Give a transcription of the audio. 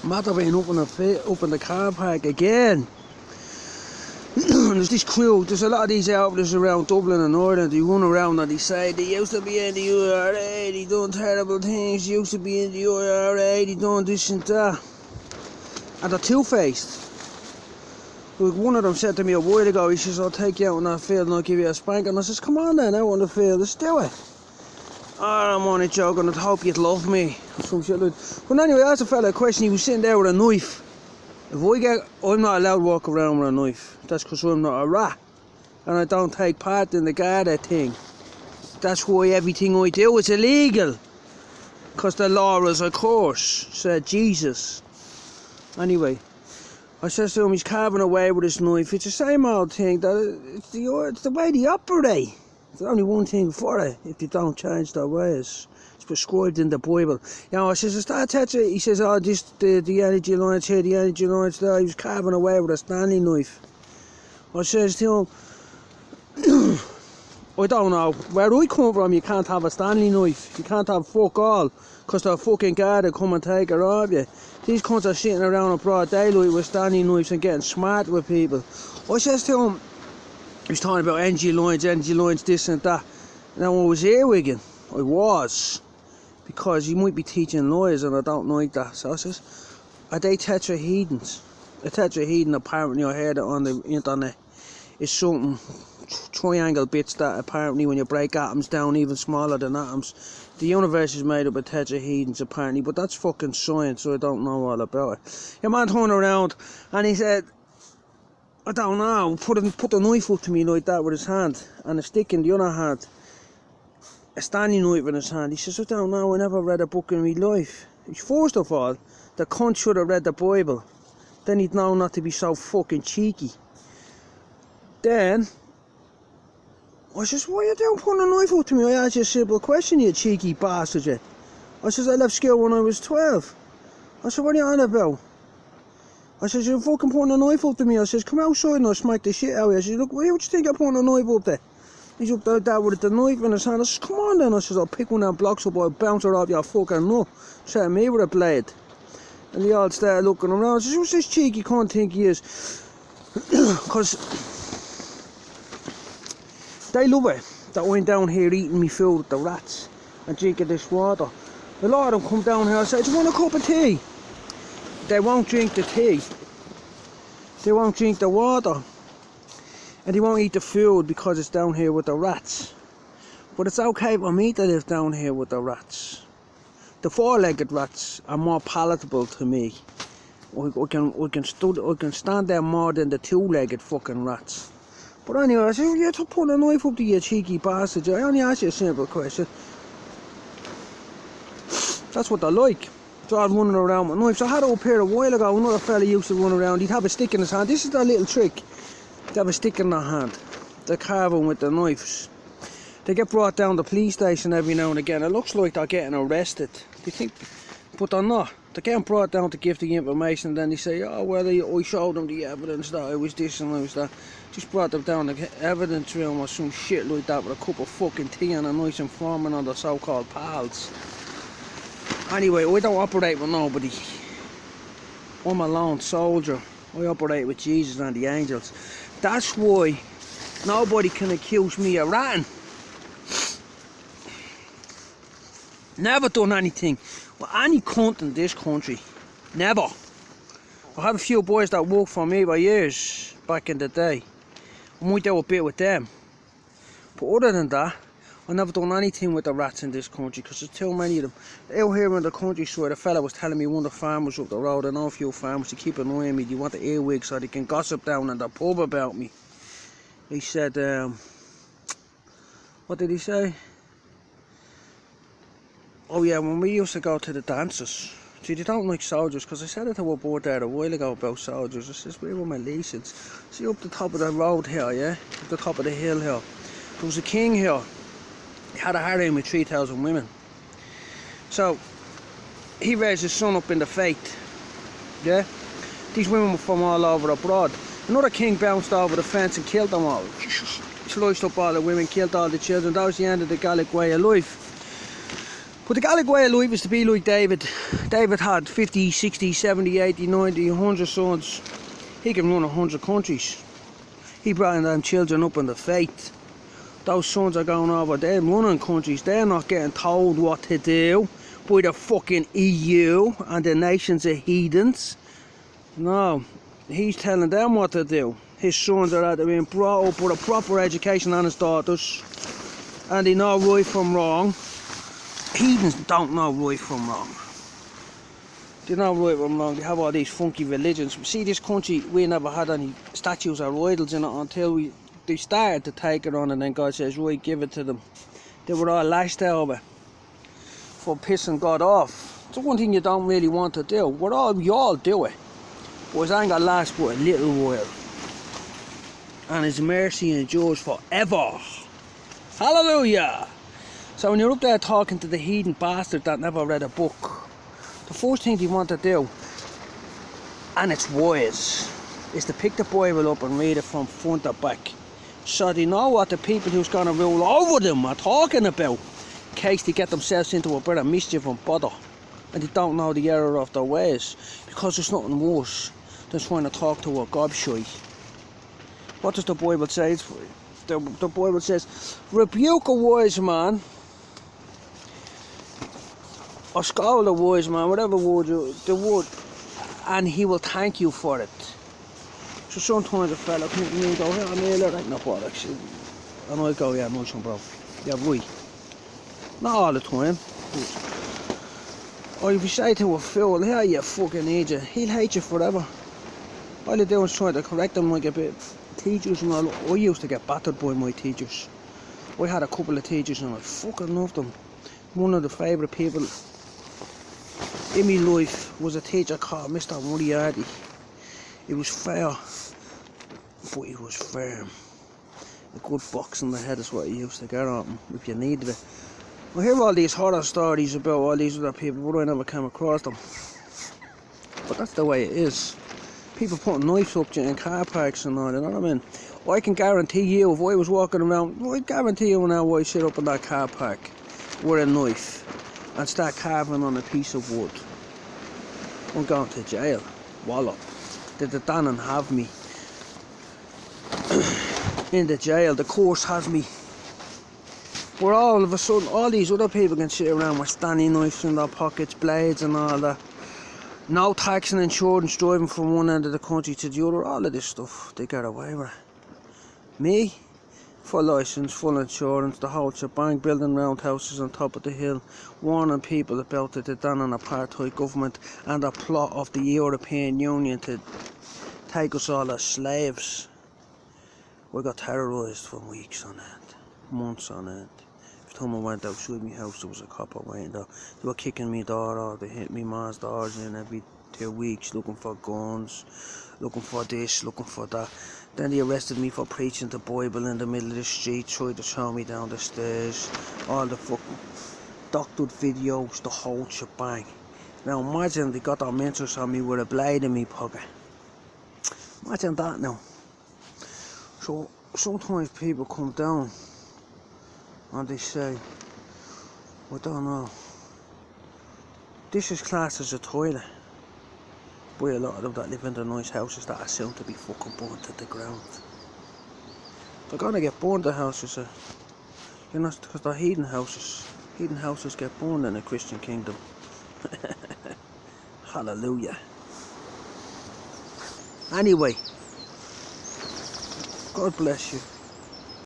motorway up in the car park again. There's this crew, there's a lot of these outfits around Dublin and Ireland. They run around and they say they used to be in the IRA, they done terrible things, used to be in the IRA, they done this and that. And they're two-faced. Like one of them said to me a while ago, he says, I'll take you out in that field and I'll give you a spank. And I says, come on then, out on the field, let's do it. Oh, I'm only joking, I hope you'd love me. Some shit like that. But anyway, I asked a fella a question, he was sitting there with a knife. I'm not allowed to walk around with a knife. That's because I'm not a rat. And I don't take part in the Garda thing. That's why everything I do is illegal. Because the law is a curse, said Jesus. Anyway, I says to him, he's carving away with his knife. It's the same old thing, that it's the way they operate. There's only one thing for it, if they don't change their ways. It's prescribed in the Bible. You know, I says, is that Tetcher? He says, oh, this, the energy lines here, the energy lines there. He was carving away with a Stanley knife. I says to him, I don't know. Where I come from, you can't have a Stanley knife. You can't have fuck all, because the fucking guard will come and take it off you. These cunts are sitting around in broad daylight with Stanley knives and getting smart with people. I says to him, he was talking about energy lines, this and that. And when I was here, Wigan, I was. Because you might be teaching lies and I don't like that. So I says, are they tetrahedrons? A tetrahedron, apparently I heard it on the internet, is something, triangle bits that apparently when you break atoms down even smaller than atoms. The universe is made up of tetrahedrons apparently, but that's fucking science, so I don't know all about it. Your man turned around and he said, I don't know, put the knife up to me like that with his hand and a stick in the other hand. A Stanley knife in his hand. He says, I don't know, I never read a book in my life. First of all, the cunt should have read the Bible. Then he'd know not to be so fucking cheeky. Then, I says, why are you doing putting a knife up to me? I asked you a simple question, you cheeky bastard, you. I says, I left school when I was 12. I said, what are you on about? I says, you're fucking putting a knife up to me. I says, come outside and I'll smack the shit out of you. I says, look, what do you think you're putting a knife up there? He's up like that with the knife in his hand. I says, come on then. I says, I'll pick one of them blocks up, I'll bounce it off your fucking nut. Set me with a blade. And they all started looking around. I says, who's this cheeky cunt think he is? Because they love it that I'm down here eating me food with the rats and drinking this water. A lot of them come down here and say, do you want a cup of tea? They won't drink the tea. They won't drink the water. And they won't eat the food because it's down here with the rats. But it's okay for me to live down here with the rats. The four-legged rats are more palatable to me. I can stand there more than the two-legged fucking rats. But anyway, I said, you have to put a knife up to you cheeky bastard. I only asked you a simple question. That's what I like. So I was running around with knives. I had it up here a while ago. Another fella used to run around. He'd have a stick in his hand. This is their little trick. They have a stick in their hand. They're carving with the knives. They get brought down to the police station every now and again. It looks like they're getting arrested. They think, but they're not. They're getting brought down to give the information, and then they say, oh well, I showed them the evidence that I was this and I was that. Just brought them down to the evidence room or some shit like that with a cup of fucking tea and a nice informant on the so-called pals. Anyway, I don't operate with nobody. I'm a lone soldier. I operate with Jesus and the angels. That's why nobody can accuse me of ratting. Never done anything with any cunt in this country. Never. I have a few boys that worked for me for years back in the day. I might do a bit with them. But other than that, I've never done anything with the rats in this country because there's too many of them. Out here in the countryside, a fella was telling me one of the farmers up the road, I know a few farmers, to keep an eye on me. They want the earwig so they can gossip down in the pub about me. He said, what did he say? Oh yeah, when we used to go to the dances. See, they don't like soldiers, because I said it to a board there a while ago about soldiers. I says, where were my license? See, up the top of the road here, yeah? Up the top of the hill here. There was a king here. He had a harem with 3,000 women. So, he raised his son up in the faith. Yeah? These women were from all over abroad. Another king bounced over the fence and killed them all. Sliced up all the women, killed all the children. That was the end of the Gaelic way of life. But the Gaelic way of life is to be like David. David had 50, 60, 70, 80, 90, 100 sons. He can run 100 countries. He brought them children up in the faith. Those sons are going over there running countries. They're not getting told what to do by the fucking EU and the nations of heathens. No, he's telling them what to do. His sons are being brought up with a proper education, and his daughters, and they know right from wrong. Heathens don't know right from wrong. They know right from wrong. They have all these funky religions. See, this country, we never had any statues or idols in it until they started to take it on, and then God says, right, give it to them. They were all lashed over for pissing God off. It's the one thing you don't really want to do. We all do it. But it ain't gonna last but a little while. And His mercy endures forever. Hallelujah! So when you're up there talking to the heathen bastard that never read a book, the first thing they want to do, and it's wise, is to pick the Bible up and read it from front to back, so they know what the people who's going to rule over them are talking about, in case they get themselves into a bit of mischief and bother, and they don't know the error of their ways, because there's nothing worse than trying to talk to a gobshite. What does the Bible say? The Bible says, rebuke a wise man, or scold a wise man, whatever word, the word, and he will thank you for it. So sometimes a fella comes to me and goes, I'm here, that ain't no bollocks. And I go, yeah, nice one, bro. Yeah, right. Not all the time. Or if you say to a fool, yeah, you fucking idiot, he'll hate you forever. All you do is try to correct them like a bit. Teachers and all, I used to get battered by my teachers. I had a couple of teachers and I fucking loved them. One of the favourite people in my life was a teacher called Mr. Moriarty. He was fair, but he was firm. A good box in the head is what he used to get on him if you needed it. I hear all these horror stories about all these other people, but I never came across them. But that's the way it is. People putting knives up in car parks and all, you know what I mean? I can guarantee you, if I was walking around, I guarantee you now I sit up in that car park with a knife and start carving on a piece of wood, I'm going to jail. Wallop. They'd done and have me in the jail. The course has me. Where all of a sudden, all these other people can sit around with Stanley knives in their pockets, blades and all that. No tax and insurance, driving from one end of the country to the other, all of this stuff, they get away with it. Me, full licence, full insurance, the whole shebang, building roundhouses on top of the hill, warning people about the done an apartheid government and the plot of the European Union to take us all as slaves. We got terrorised for weeks on end, months on end. Every time I went outside my house there was a cop waiting there. They were kicking me door or they hit me ma's doors in every 2 weeks looking for guns, looking for this, looking for that. Then they arrested me for preaching the Bible in the middle of the street, tried to throw me down the stairs, all the fucking doctored videos, the whole shebang. Now imagine they got their mentors on me with a blade in my pocket. Imagine that now. So sometimes people come down and they say, I don't know, this is classed as a toilet by a lot of them that live in the nice houses that are soon to be fucking burnt to the ground. They're gonna get burned, the houses, you know, because they're heathen houses. Heathen houses get burned in the Christian kingdom. Hallelujah. Anyway, God bless you.